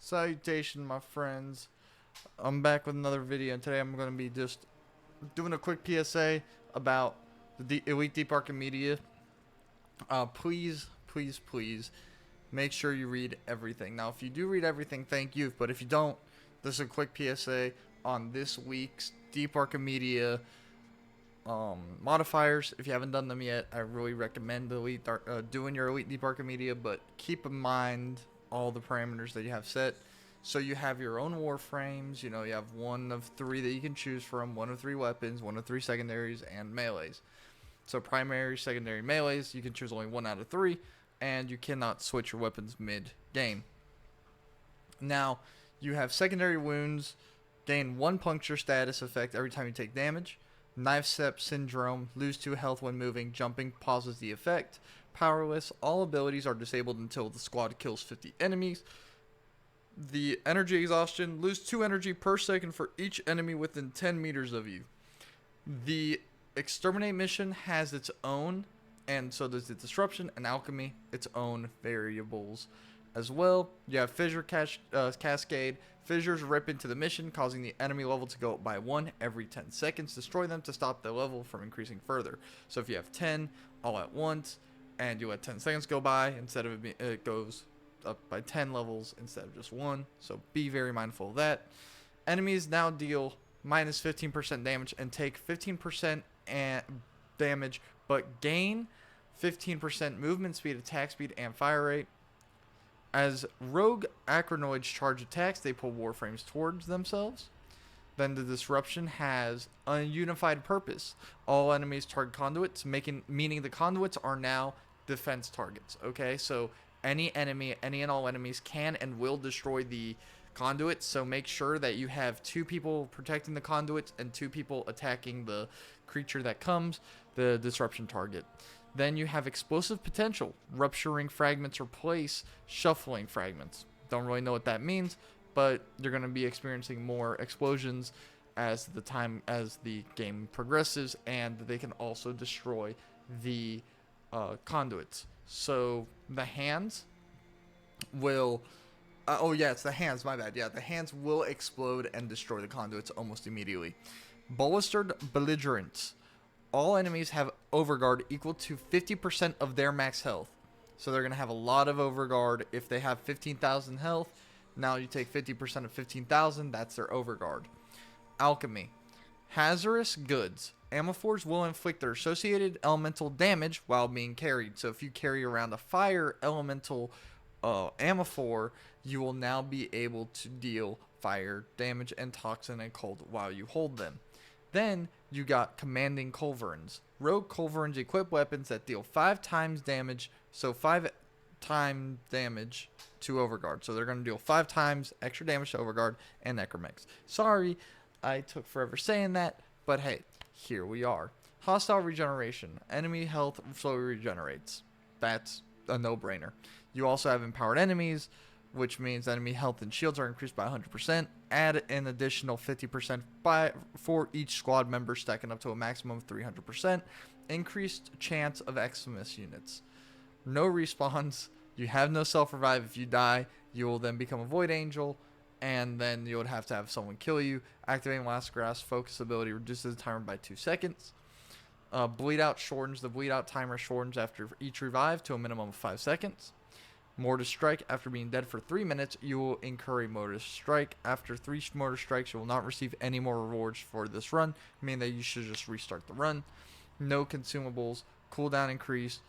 Salutation, my friends. I'm back with another video, and today I'm going to be just doing a quick PSA about the Elite Deep Archamedia. Please make sure you read everything. Now, if you do read everything, thank you. But if you don't, this is a quick PSA on this week's Deep Archamedia modifiers. If you haven't done them yet, I really recommend doing your Elite Deep Archamedia, but keep in mind all the parameters that you have set. So you have your own warframes. You have one of 3 that you can choose from, one of 3 weapons, one of 3 secondaries, and melees. So primary, secondary, melees, you can choose only 1 out of 3, and you cannot switch your weapons mid-game. Now, you have secondary wounds, gain 1 puncture status effect every time you take damage. Knife Step Syndrome, lose 2 health when moving, jumping pauses the effect. Powerless, all abilities are disabled until the squad kills 50 enemies. The energy exhaustion, lose 2 energy per second for each enemy within 10 meters of you. The exterminate mission has its own, and so does the disruption and alchemy, its own variables as well. You have fissure cascade. Fissures rip into the mission, causing the enemy level to go up by 1 every 10 seconds. Destroy them to stop the level from increasing further. So if you have 10 all at once, and you let 10 seconds go by, instead of it goes up by 10 levels instead of just 1. So be very mindful of that. Enemies now deal minus 15% damage and take 15% damage, but gain 15% movement speed, attack speed, and fire rate. As rogue acronoids charge attacks, they pull warframes towards themselves. Then the disruption has a unified purpose. All enemies target conduits, meaning the conduits are now defense targets. Okay, so any enemy, any and all enemies can and will destroy the conduits. So make sure that you have 2 people protecting the conduits and 2 people attacking the creature that comes, the disruption target. Then you have explosive potential. Rupturing fragments replace shuffling fragments. Don't really know what that means, but you're going to be experiencing more explosions as the game progresses, and they can also destroy the conduits. So the hands will... it's the hands, my bad. Yeah, the hands will explode and destroy the conduits almost immediately. Bolstered belligerents. All enemies have overguard equal to 50% of their max health. So they're going to have a lot of overguard. If they have 15,000 health, now you take 50% of 15,000, that's their overguard. Alchemy. Hazardous goods. Amphors will inflict their associated elemental damage while being carried. So if you carry around a fire elemental amphor, you will now be able to deal fire damage and toxin and cold while you hold them. Then you got commanding culverins. Rogue culverins equip weapons that deal 5 times damage, so 5 times damage to overguard. So they're going to deal 5 times extra damage to overguard and necromex. Sorry, I took forever saying that, but hey, here we are. Hostile regeneration. Enemy health slowly regenerates. That's a no-brainer. You also have empowered enemies, which means enemy health and shields are increased by 100%. Add an additional 50% for each squad member, stacking up to a maximum of 300%. Increased chance of Xmas units. No respawns. You have no self-revive. If you die, you will then become a Void Angel, and then you would have to have someone kill you. Activating Last Grasp focus ability reduces the timer by 2 seconds. Bleed Out shortens. The Bleed Out timer shortens after each revive to a minimum of 5 seconds. Mortar Strike. After being dead for 3 minutes, you will incur a Mortar Strike. After 3 Mortar Strikes, you will not receive any more rewards for this run, meaning that you should just restart the run. No consumables. Cooldown increase.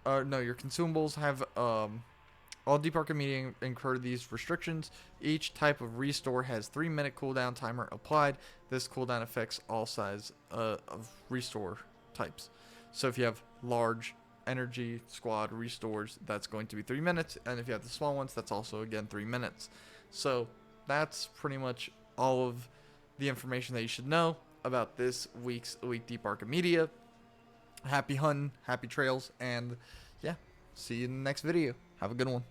Your consumables have... all Deep Archamedia incur these restrictions. Each type of restore has 3-minute cooldown timer applied. This cooldown affects all size of restore types. So if you have large energy squad restores, that's going to be 3 minutes, and if you have the small ones, that's also again 3 minutes. So that's pretty much all of the information that you should know about this week's Elite Deep Archamedia. Happy hunting, happy trails, and yeah, see you in the next video. Have a good one.